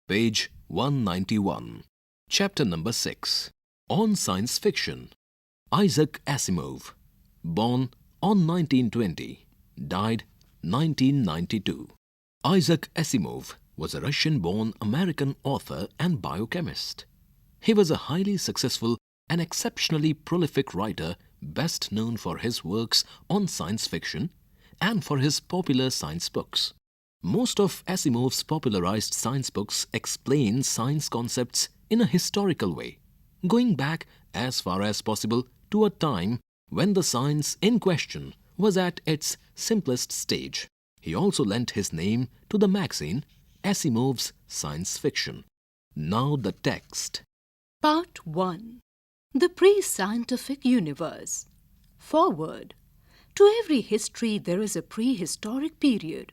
Page 191. Chapter number 6. On Science Fiction. Isaac Asimov. Born on 1920. Died 1992. Isaac Asimov was a Russian-born American author and biochemist. He was a highly successful and exceptionally prolific writer, best known for his works on science fiction and for his popular science books. Most of Asimov's popularized science books explain science concepts in a historical way, going back as far as possible to a time when the science in question was at its simplest stage. He also lent his name to the magazine Asimov's Science Fiction. Now the text. Part 1. The Pre-Scientific Universe. Forward. To every history there is a prehistoric period.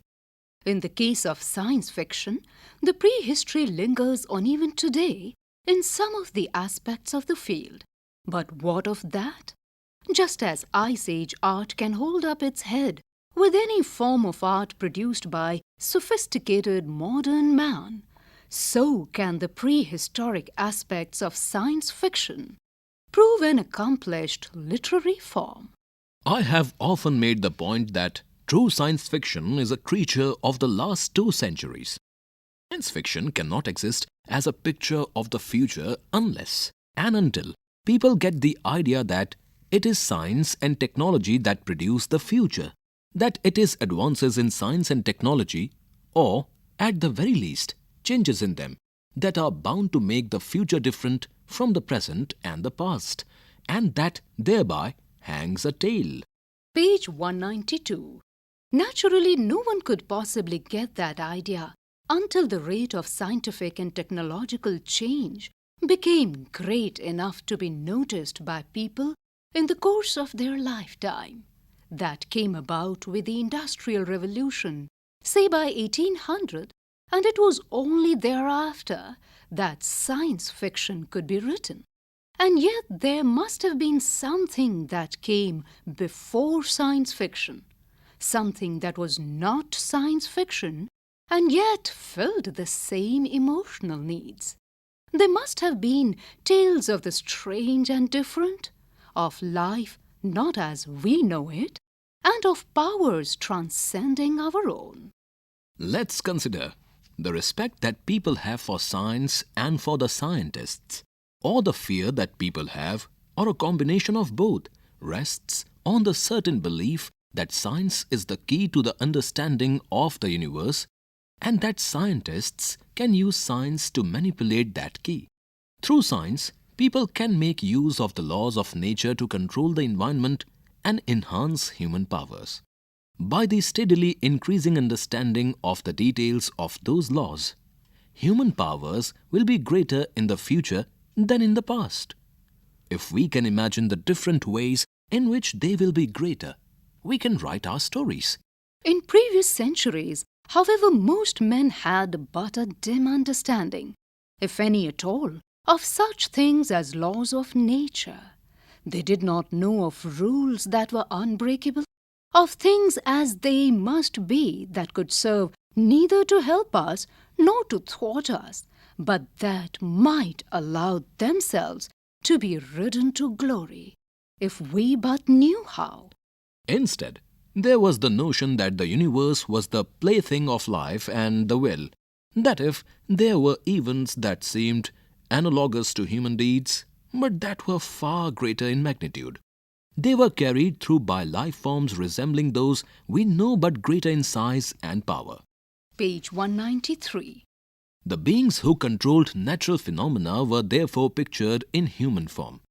In the case of science fiction, the prehistory lingers on even today in some of the aspects of the field. But what of that? Just as Ice Age art can hold up its head with any form of art produced by sophisticated modern man, so can the prehistoric aspects of science fiction prove an accomplished literary form. I have often made the point that true science fiction is a creature of the last 2 centuries. Science fiction cannot exist as a picture of the future unless and until people get the idea that it is science and technology that produce the future, that it is advances in science and technology, or, at the very least, changes in them, that are bound to make the future different from the present and the past, and that thereby hangs a tale. Page 192. Naturally, no one could possibly get that idea until the rate of scientific and technological change became great enough to be noticed by people in the course of their lifetime. That came about with the Industrial Revolution, say by 1800, and it was only thereafter that science fiction could be written. And yet there must have been something that came before science fiction, something that was not science fiction and yet filled the same emotional needs. There must have been tales of the strange and different, of life not as we know it, and of powers transcending our own. Let's consider the respect that people have for science and for the scientists, or the fear that people have, or a combination of both, rests on the certain belief that science is the key to the understanding of the universe and that scientists can use science to manipulate that key. Through science, people can make use of the laws of nature to control the environment and enhance human powers. By the steadily increasing understanding of the details of those laws, human powers will be greater in the future than in the past. If we can imagine the different ways in which they will be greater, we can write our stories. In previous centuries, however, most men had but a dim understanding, if any at all, of such things as laws of nature. They did not know of rules that were unbreakable, of things as they must be that could serve neither to help us nor to thwart us, but that might allow themselves to be ridden to glory, if we but knew how. Instead, there was the notion that the universe was the plaything of life and the will, that if there were events that seemed analogous to human deeds, but that were far greater in magnitude, they were carried through by life forms resembling those we know but greater in size and power. Page 193. The beings who controlled natural phenomena were therefore pictured in human form.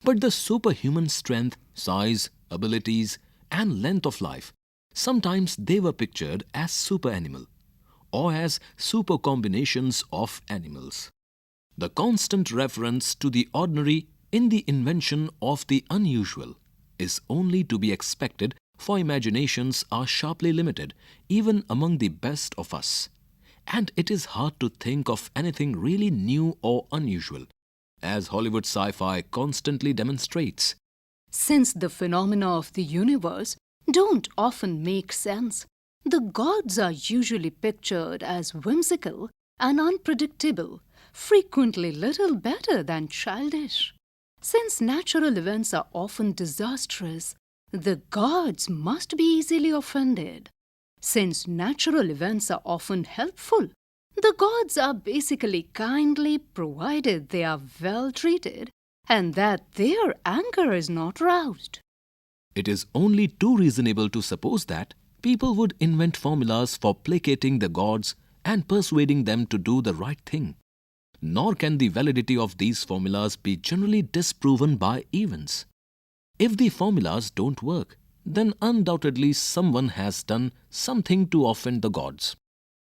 But the superhuman strength, size, abilities, and length of life, sometimes they were pictured as super-animal, or as super combinations of animals. The constant reference to the ordinary in the invention of the unusual is only to be expected, for imaginations are sharply limited even among the best of us, and it is hard to think of anything really new or unusual, as Hollywood sci-fi constantly demonstrates. Since the phenomena of the universe don't often make sense, the gods are usually pictured as whimsical and unpredictable, frequently little better than childish. Since natural events are often disastrous, the gods must be easily offended. Since natural events are often helpful, the gods are basically kindly provided they are well treated and that their anger is not roused. It is only too reasonable to suppose that people would invent formulas for placating the gods and persuading them to do the right thing. Nor can the validity of these formulas be generally disproven by events. If the formulas don't work, then undoubtedly someone has done something to offend the gods.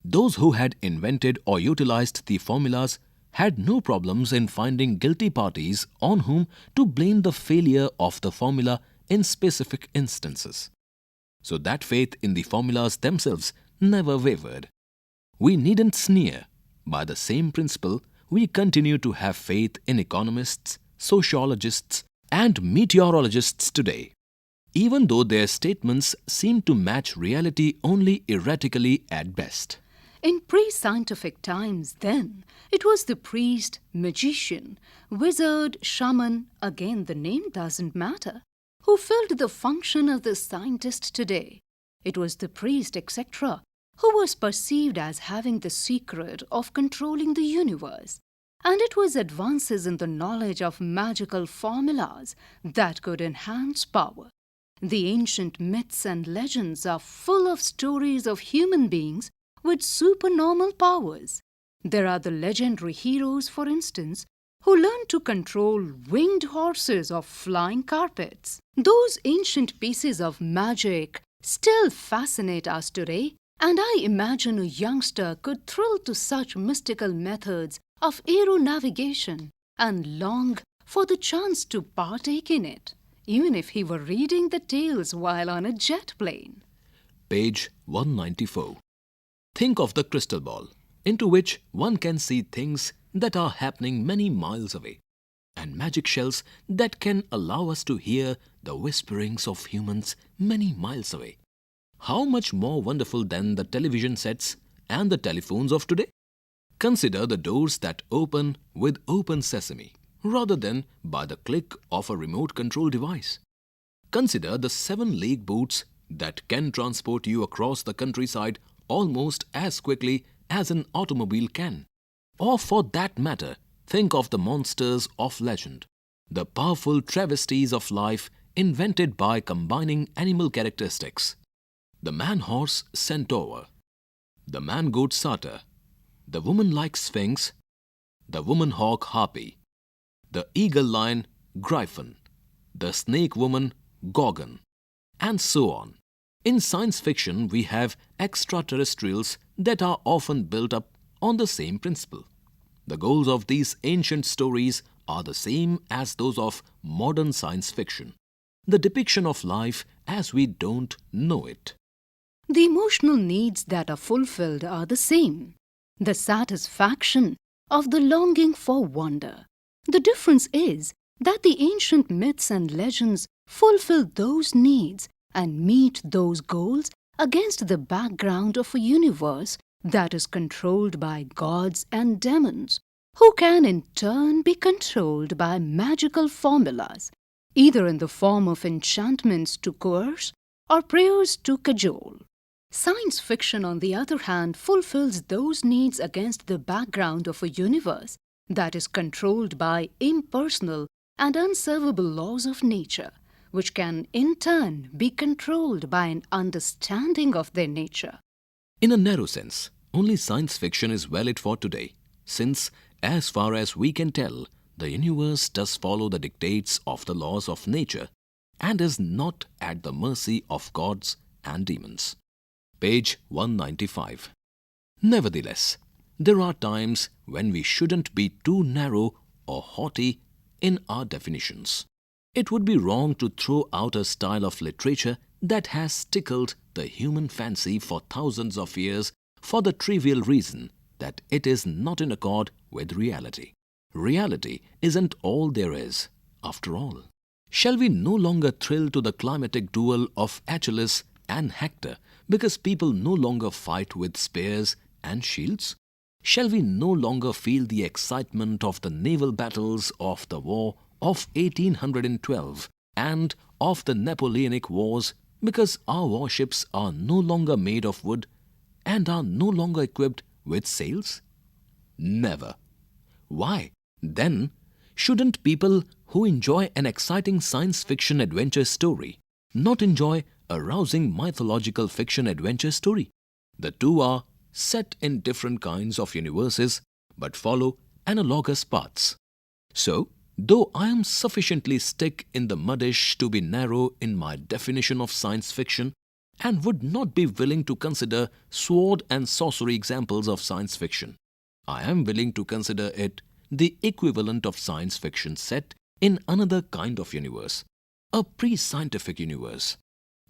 Those who had invented or utilized the formulas had no problems in finding guilty parties on whom to blame the failure of the formula in specific instances. So that faith in the formulas themselves never wavered. We needn't sneer. By the same principle, we continue to have faith in economists, sociologists, and meteorologists today, even though their statements seem to match reality only erratically at best. In pre-scientific times, then, it was the priest, magician, wizard, shaman, again the name doesn't matter, who filled the function of the scientist today. It was the priest, etc., who was perceived as having the secret of controlling the universe. And it was advances in the knowledge of magical formulas that could enhance power. The ancient myths and legends are full of stories of human beings with supernormal powers. There are the legendary heroes, for instance, who learned to control winged horses or flying carpets. Those ancient pieces of magic still fascinate us today, and I imagine a youngster could thrill to such mystical methods of aeronavigation and long for the chance to partake in it, even if he were reading the tales while on a jet plane. Page 194. Think of the crystal ball, into which one can see things that are happening many miles away, and magic shells that can allow us to hear the whisperings of humans many miles away. How much more wonderful than the television sets and the telephones of today? Consider the doors that open with open sesame, rather than by the click of a remote control device. Consider the 7-league boots that can transport you across the countryside almost as quickly as an automobile can. Or for that matter, think of the monsters of legend, the powerful travesties of life invented by combining animal characteristics. The man-horse centaur, the man-goat satyr, the woman-like sphinx, the woman-hawk harpy, the eagle-lion griffin, the snake-woman gorgon, and so on. In science fiction, we have extraterrestrials that are often built up on the same principle. The goals of these ancient stories are the same as those of modern science fiction, the depiction of life as we don't know it. The emotional needs that are fulfilled are the same. The satisfaction of the longing for wonder. The difference is that the ancient myths and legends fulfill those needs and meet those goals against the background of a universe that is controlled by gods and demons, who can in turn be controlled by magical formulas, either in the form of enchantments to coerce or prayers to cajole. Science fiction, on the other hand, fulfills those needs against the background of a universe that is controlled by impersonal and unservable laws of nature, which can in turn be controlled by an understanding of their nature. In a narrow sense, only science fiction is valid for today, since, as far as we can tell, the universe does follow the dictates of the laws of nature and is not at the mercy of gods and demons. Page 195. Nevertheless, there are times when we shouldn't be too narrow or haughty in our definitions. It would be wrong to throw out a style of literature that has tickled the human fancy for thousands of years for the trivial reason that it is not in accord with reality. Reality isn't all there is, after all. Shall we no longer thrill to the climatic duel of Achilles and Hector because people no longer fight with spears and shields? Shall we no longer feel the excitement of the naval battles of the War of 1812 and of the Napoleonic Wars because our warships are no longer made of wood and are no longer equipped with sails? Never. Why, then, shouldn't people who enjoy an exciting science fiction adventure story not enjoy a rousing mythological fiction adventure story? The two are set in different kinds of universes but follow analogous paths. So, though I am sufficiently stuck in the muddish to be narrow in my definition of science fiction and would not be willing to consider sword and sorcery examples of science fiction, I am willing to consider it the equivalent of science fiction set in another kind of universe, a pre-scientific universe.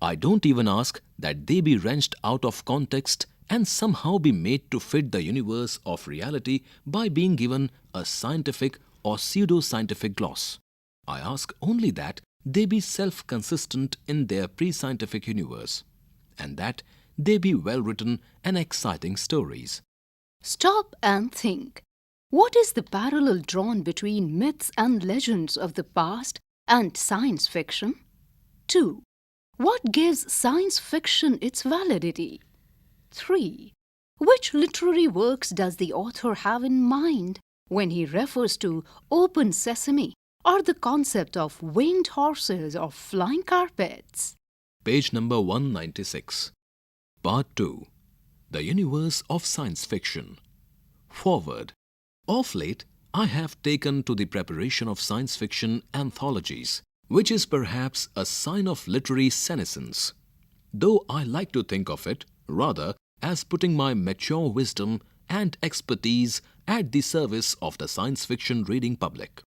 I don't even ask that they be wrenched out of context and somehow be made to fit the universe of reality by being given a scientific or pseudo-scientific gloss. I ask only that they be self-consistent in their pre-scientific universe, and that they be well-written and exciting stories. Stop and think. What is the parallel drawn between myths and legends of the past and science fiction? 2. What gives science fiction its validity? 3. Which literary works does the author have in mind when he refers to open sesame or the concept of winged horses or flying carpets? Page number 196. Part 2. The Universe of Science Fiction. Forward. Of late, I have taken to the preparation of science fiction anthologies, which is perhaps a sign of literary senescence, though I like to think of it rather as putting my mature wisdom and expertise at the service of the science fiction reading public.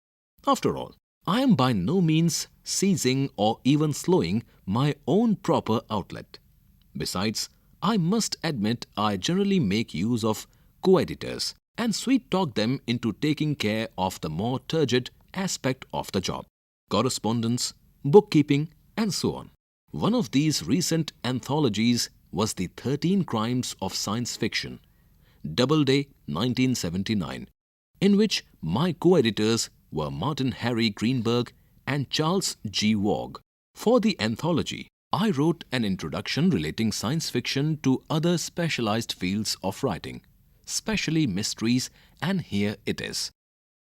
After all, I am by no means seizing or even slowing my own proper outlet. Besides, I must admit I generally make use of co-editors and sweet-talk them into taking care of the more turgid aspect of the job: correspondence, bookkeeping, and so on. One of these recent anthologies was the 13 Crimes of Science Fiction, Doubleday 1979, in which my co-editors were Martin Harry Greenberg and Charles G. Waugh. For the anthology, I wrote an introduction relating science fiction to other specialized fields of writing, especially mysteries, and here it is.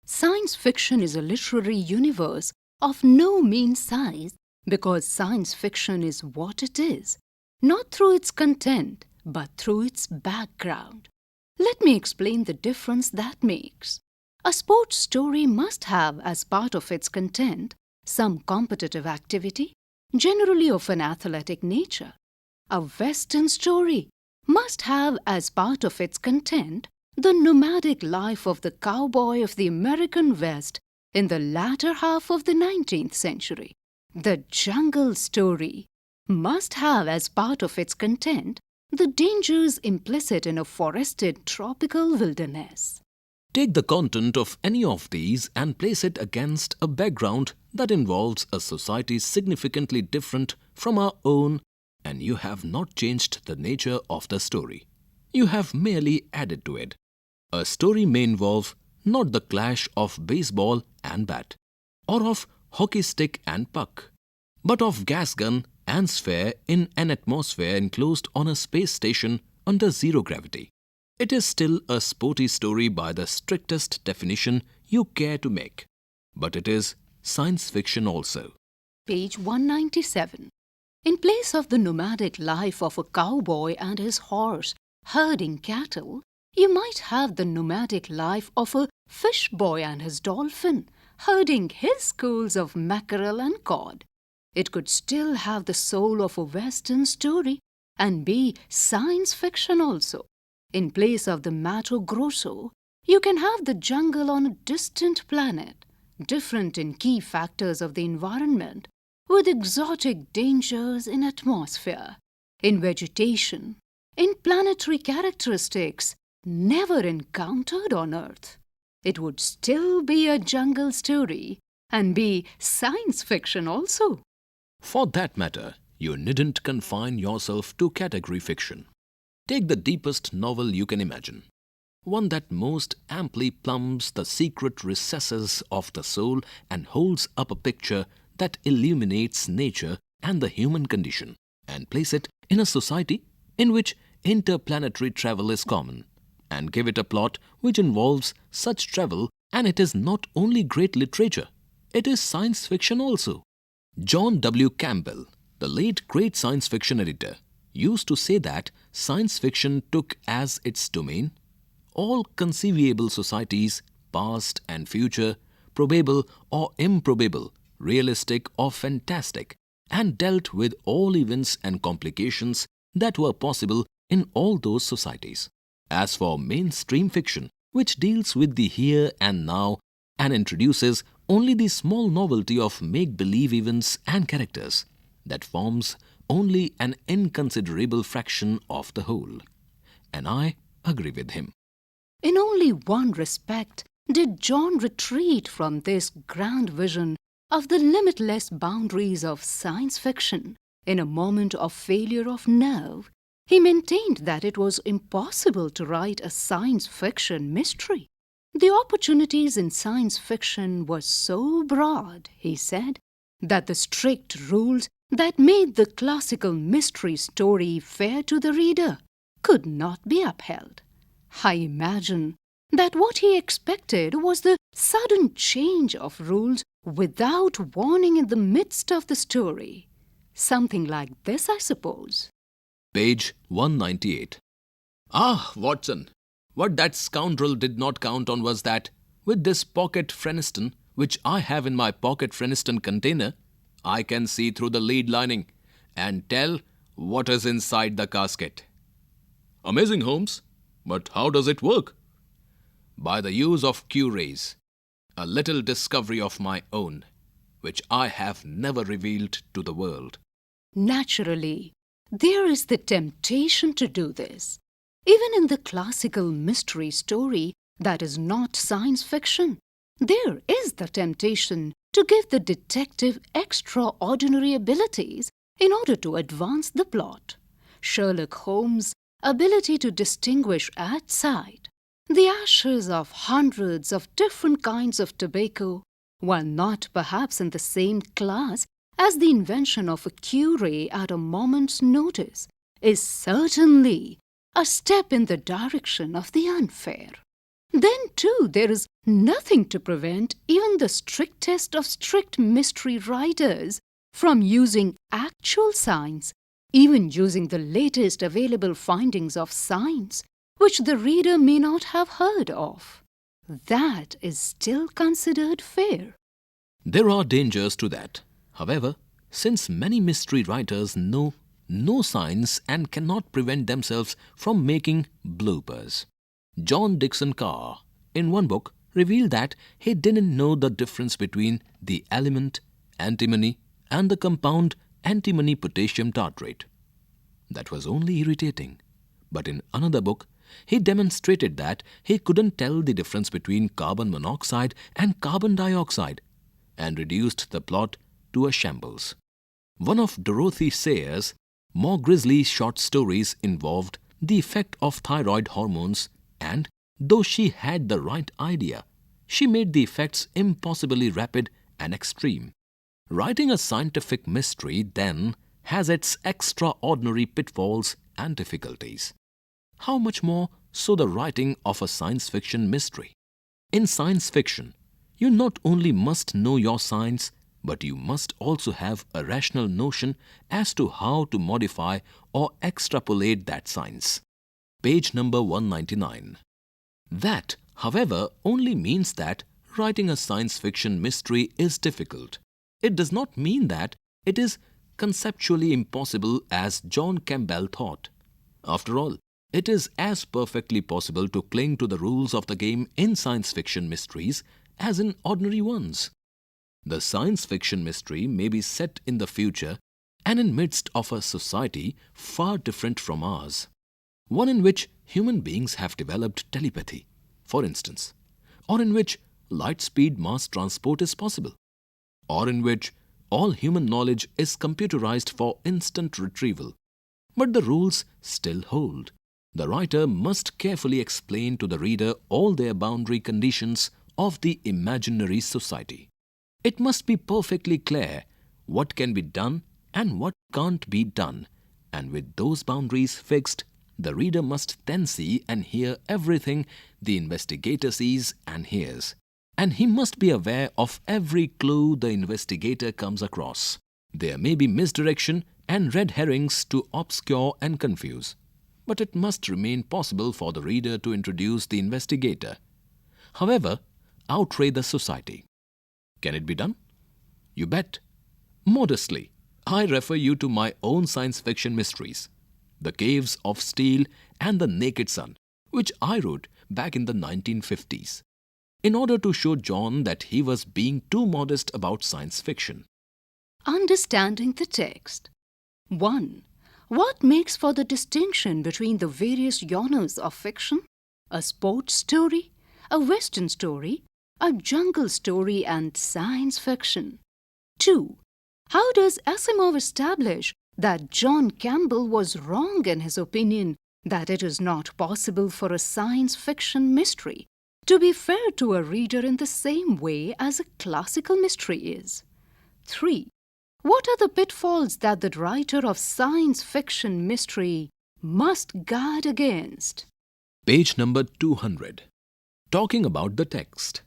Science fiction is a literary universe of no mean size because science fiction is what it is, not through its content, but through its background. Let me explain the difference that makes. A sports story must have as part of its content some competitive activity, generally of an athletic nature. A Western story must have as part of its content the nomadic life of the cowboy of the American West in the latter half of the 19th century. The jungle story must have as part of its content the dangers implicit in a forested tropical wilderness. Take the content of any of these and place it against a background that involves a society significantly different from our own, and you have not changed the nature of the story. You have merely added to it. A story may involve not the clash of baseball and bat, or of hockey stick and puck, but of gas gun and sphere in an atmosphere enclosed on a space station under zero gravity. It is still a sporty story by the strictest definition you care to make, but it is science fiction also. Page 197. In place of the nomadic life of a cowboy and his horse herding cattle, you might have the nomadic life of a fish boy and his dolphin herding his schools of mackerel and cod. It could still have the soul of a Western story and be science fiction also. In place of the Mato Grosso, you can have the jungle on a distant planet, different in key factors of the environment, with exotic dangers in atmosphere, in vegetation, in planetary characteristics never encountered on Earth. It would still be a jungle story and be science fiction also. For that matter, you needn't confine yourself to category fiction. Take the deepest novel you can imagine. one that most amply plumbs the secret recesses of the soul and holds up a picture that illuminates nature and the human condition, and place it in a society in which interplanetary travel is common, and give it a plot which involves such travel, and it is not only great literature, it is science fiction also. John W. Campbell, the late great science fiction editor, used to say that science fiction took as its domain all conceivable societies, past and future, probable or improbable, realistic or fantastic, and dealt with all events and complications that were possible in all those societies. As for mainstream fiction, which deals with the here and now and introduces only the small novelty of make-believe events and characters, that forms only an inconsiderable fraction of the whole. And I agree with him. In only one respect did John retreat from this grand vision of the limitless boundaries of science fiction. In a moment of failure of nerve, he maintained that it was impossible to write a science fiction mystery. The opportunities in science fiction were so broad, he said, that the strict rules that made the classical mystery story fair to the reader could not be upheld. I imagine that what he expected was the sudden change of rules without warning in the midst of the story. Something like this, I suppose. Page 198. Ah, Watson, what that scoundrel did not count on was that, with this pocket pheneston, which I have in my pocket pheneston container, I can see through the lead lining and tell what is inside the casket. Amazing, Holmes. But how does it work? By the use of Q-rays, a little discovery of my own, which I have never revealed to the world. Naturally, there is the temptation to do this. Even in the classical mystery story that is not science fiction, there is the temptation to give the detective extraordinary abilities in order to advance the plot. Sherlock Holmes' ability to distinguish at sight the ashes of hundreds of different kinds of tobacco, while not perhaps in the same class as the invention of a Q-ray at a moment's notice, is certainly a step in the direction of the unfair. Then, too, there is nothing to prevent even the strictest of strict mystery writers from using actual science, even using the latest available findings of science, which the reader may not have heard of. That is still considered fair. There are dangers to that. However, since many mystery writers know no science and cannot prevent themselves from making bloopers. John Dickson Carr, in one book, revealed that he didn't know the difference between the element antimony and the compound antimony potassium tartrate. That was only irritating. But in another book, he demonstrated that he couldn't tell the difference between carbon monoxide and carbon dioxide, and reduced the plot to a shambles. One of Dorothy Sayers' more grisly short stories involved the effect of thyroid hormones, and though she had the right idea, she made the effects impossibly rapid and extreme. Writing a scientific mystery, then, has its extraordinary pitfalls and difficulties. How much more so the writing of a science fiction mystery? In science fiction, you not only must know your science, but you must also have a rational notion as to how to modify or extrapolate that science. Page number 199. That, however, only means that writing a science fiction mystery is difficult. It does not mean that it is conceptually impossible as John Campbell thought. After all, it is as perfectly possible to cling to the rules of the game in science fiction mysteries as in ordinary ones. The science fiction mystery may be set in the future and in midst of a society far different from ours. One in which human beings have developed telepathy, for instance, or in which light-speed mass transport is possible, or in which all human knowledge is computerized for instant retrieval. But the rules still hold. The writer must carefully explain to the reader all their boundary conditions of the imaginary society. It must be perfectly clear what can be done and what can't be done, and with those boundaries fixed, the reader must then see and hear everything the investigator sees and hears. And he must be aware of every clue the investigator comes across. There may be misdirection and red herrings to obscure and confuse, but it must remain possible for the reader to introduce the investigator. However, outray the society. Can it be done? You bet. Modestly, I refer you to my own science fiction mysteries, The Caves of Steel and The Naked Sun, which I wrote back in the 1950s, in order to show John that he was being too modest about science fiction. Understanding the text. 1. What makes for the distinction between the various genres of fiction? A sports story, a western story, a jungle story, and science fiction. 2. How does Asimov establish that John Campbell was wrong in his opinion that it is not possible for a science fiction mystery to be fair to a reader in the same way as a classical mystery is? 3. What are the pitfalls that the writer of science fiction mystery must guard against? Page number 200. Talking about the text.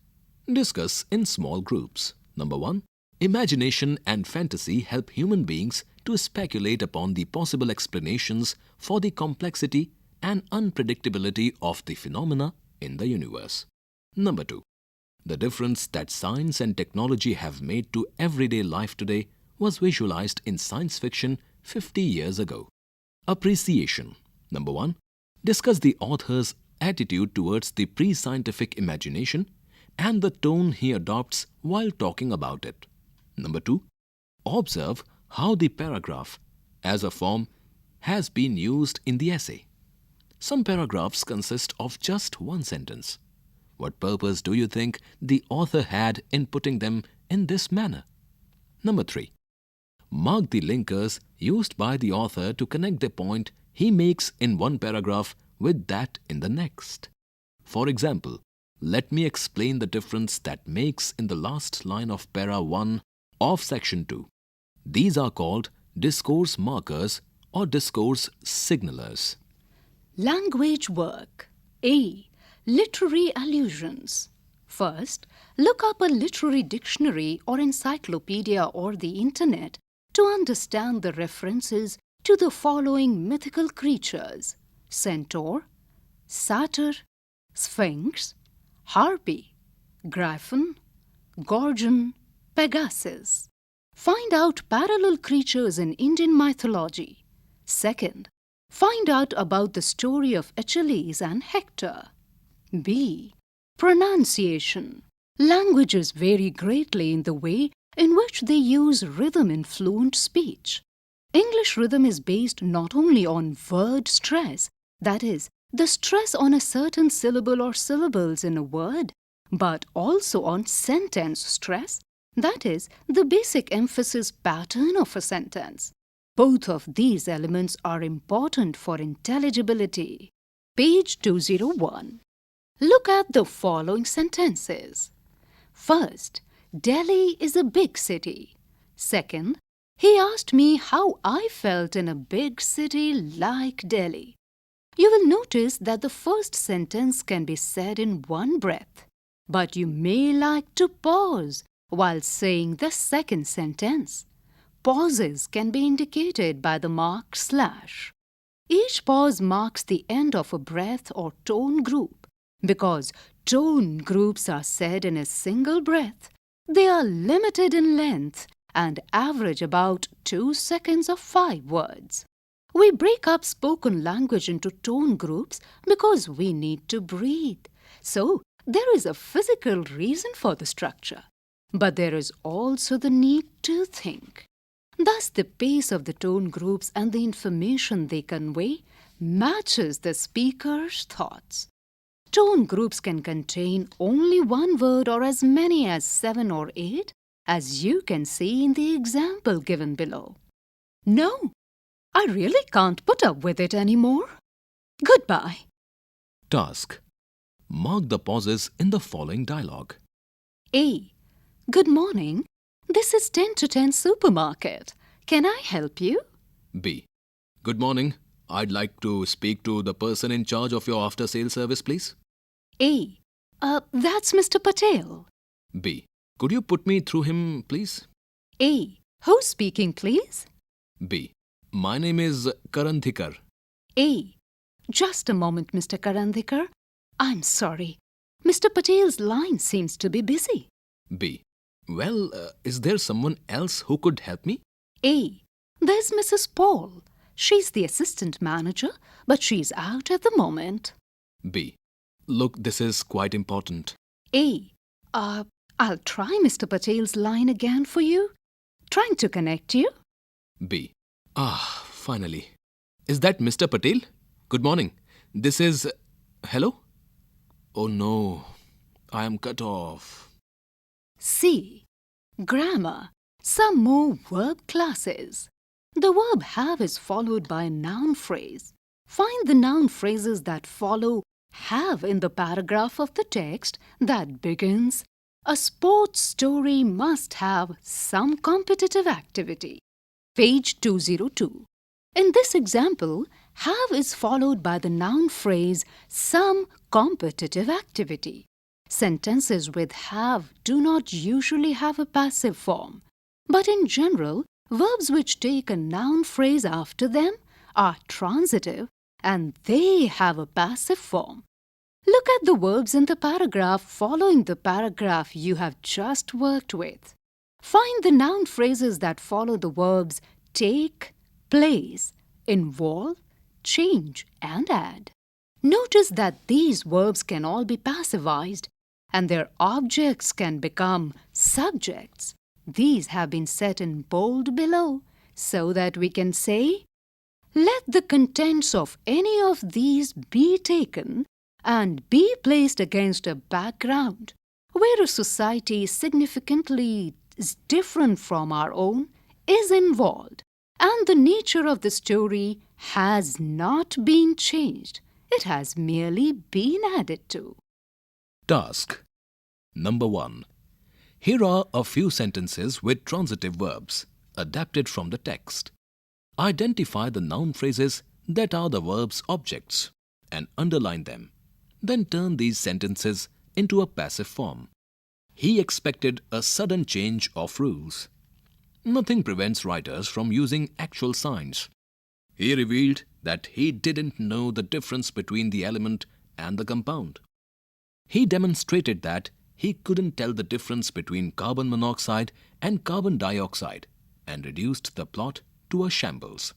Discuss in small groups. Number 1. Imagination and fantasy help human beings to speculate upon the possible explanations for the complexity and unpredictability of the phenomena in the universe. Number 2. The difference that science and technology have made to everyday life today was visualized in science fiction 50 years ago. Appreciation. Number 1. Discuss the author's attitude towards the pre-scientific imagination and the tone he adopts while talking about it. Number 2. Observe how the paragraph as a form has been used in the essay. Some paragraphs consist of just one sentence. What purpose do you think the author had in putting them in this manner? Number 3. Mark the linkers used by the author to connect the point he makes in one paragraph with that in the next. For example, let me explain the difference that makes in the last line of para 1 of section 2. These are called discourse markers or discourse signalers. Language work. A. Literary allusions. First, look up a literary dictionary or encyclopedia or the internet to understand the references to the following mythical creatures: centaur, satyr, sphinx, harpy, griffin, gorgon, Pegasus. Find out parallel creatures in Indian mythology. Second, find out about the story of Achilles and Hector. B. Pronunciation. Languages vary greatly in the way in which they use rhythm in fluent speech. English rhythm is based not only on word stress, that is, the stress on a certain syllable or syllables in a word, but also on sentence stress, that is, the basic emphasis pattern of a sentence. Both of these elements are important for intelligibility. Page 201. Look at the following sentences. First, Delhi is a big city. Second, he asked me how I felt in a big city like Delhi. You will notice that the first sentence can be said in one breath, but you may like to pause while saying the second sentence. Pauses can be indicated by the mark /. Each pause marks the end of a breath or tone group. Because tone groups are said in a single breath, they are limited in length and average about 2 seconds of 5 words. We break up spoken language into tone groups because we need to breathe. So, there is a physical reason for the structure. But there is also the need to think. Thus, the pace of the tone groups and the information they convey matches the speaker's thoughts. Tone groups can contain only one word or as many as 7 or 8, as you can see in the example given below. No, I really can't put up with it anymore. Goodbye. Task. Mark the pauses in the following dialogue. A. Good morning. This is 10 to 10 supermarket. Can I help you? B. Good morning. I'd like to speak to the person in charge of your after-sales service, please. A. That's Mr. Patel. B. Could you put me through him, please? A. Who's speaking, please? B. My name is Karandhikar. A. Just a moment, Mr. Karandhikar. I'm sorry. Mr. Patel's line seems to be busy. B. Well, is there someone else who could help me? A. There's Mrs. Paul. She's the assistant manager, but she's out at the moment. B. Look, this is quite important. A. I'll try Mr. Patel's line again for you. Trying to connect you. B. Finally. Is that Mr. Patel? Good morning. This is... Hello? Oh no, I am cut off. C. Grammar. Some more verb classes. The verb have is followed by a noun phrase. Find the noun phrases that follow have in the paragraph of the text that begins, a sports story must have some competitive activity. Page 202. In this example, have is followed by the noun phrase some competitive activity. Sentences with have do not usually have a passive form, but in general, verbs which take a noun phrase after them are transitive and they have a passive form. Look at the verbs in the paragraph following the paragraph you have just worked with. Find the noun phrases that follow the verbs take, place, involve, change, and add. Notice that these verbs can all be passivized and their objects can become subjects. These have been set in bold below so that we can say, let the contents of any of these be taken and be placed against a background where a society significantly different from our own is involved and the nature of the story has not been changed. It has merely been added to. Task. Number 1. Here are a few sentences with transitive verbs adapted from the text. Identify the noun phrases that are the verb's objects and underline them. Then turn these sentences into a passive form. He expected a sudden change of rules. Nothing prevents writers from using actual signs. He revealed that he didn't know the difference between the element and the compound. He demonstrated that he couldn't tell the difference between carbon monoxide and carbon dioxide and reduced the plot to a shambles.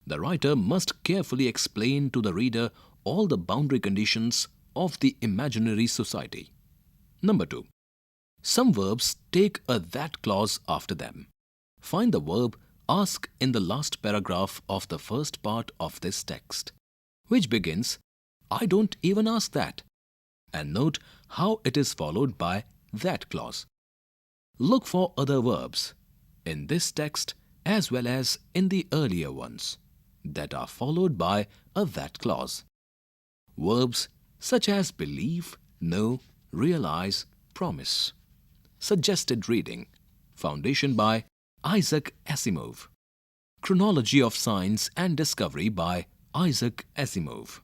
The writer must carefully explain to the reader all the boundary conditions of the imaginary society. Number 2. Some verbs take a that clause after them. Find the verb ask in the last paragraph of the first part of this text, which begins, I don't even ask that, and note how it is followed by that clause. Look for other verbs in this text as well as in the earlier ones that are followed by a that clause. Verbs such as believe, know, realize, promise. Suggested reading. Foundation by Isaac Asimov. Chronology of Science and Discovery by Isaac Asimov.